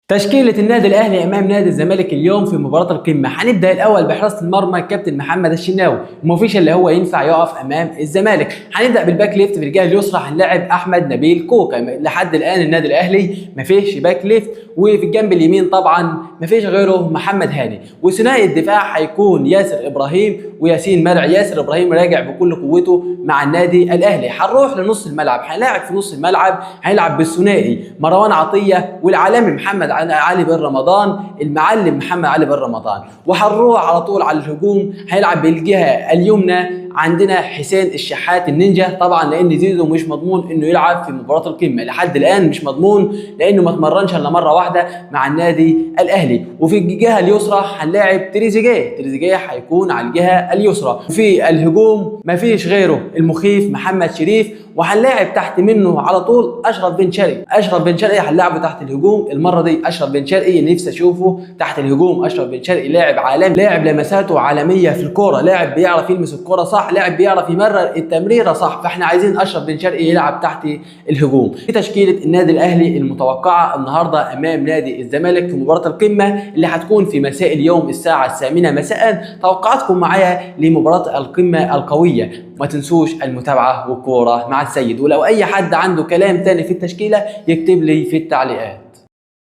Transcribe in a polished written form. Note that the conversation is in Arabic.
تشكيلة النادي الأهلي أمام نادي الزمالك اليوم في مباراة القمة. هنبدأ الأول بحراسة المرمى الكابتن محمد الشناوي، ومفيش اللي هو ينفع يقف أمام الزمالك. هنبدأ بالباك ليفت في الجهة اليسرى هنلاعب أحمد نبيل كوكا. لحد الآن النادي الأهلي مفيش باك ليفت، وفي الجنب اليمين طبعا مفيش غيره محمد هاني. وثنائي الدفاع هيكون ياسر إبراهيم وياسين مرعي. ياسر إبراهيم راجع بكل قوته مع النادي الأهلي. هنروح لنص الملعب، هنلاعب في نص الملعب هيلعب بالثنائي مروان عطية والعالمي محمد علي بن رمضان، المعلم محمد علي بن رمضان. وهنروح على طول على الهجوم هيلعب بالجهه اليمنى عندنا حسين الشحات النينجا، طبعا لان زيزو مش مضمون انه يلعب في مباراه القمه، لحد الان مش مضمون لانه ما اتمرنش الا مره واحده مع النادي الاهلي. وفي الجهه اليسرى هنلاعب تريزيجيه هيكون على الجهه اليسرى. وفي الهجوم مفيش غيره المخيف محمد شريف، وهنلاعب تحت منه على طول اشرف بن شرقي هنلاعبه تحت الهجوم المره دي. اشرف بن شرقي نفسي اشوفه تحت الهجوم. اشرف بن شرقي لاعب عالمي، لاعب لمساته عالميه في الكوره، لاعب بيعرف يلمس الكوره صح، لاعب بيعرف يمرر التمريره صح. فاحنا عايزين اشرف بن شرقي يلعب تحت الهجوم. في تشكيله النادي الاهلي المتوقعه النهارده امام نادي الزمالك في مباراه القمه اللي هتكون في مساء اليوم الساعه 8 مساء. توقعاتكم معايا لمباراه القمه القويه. ما تنسوش المتابعه والكوره مع السيد، ولو اي حد عنده كلام تاني في التشكيله يكتب لي في التعليقات.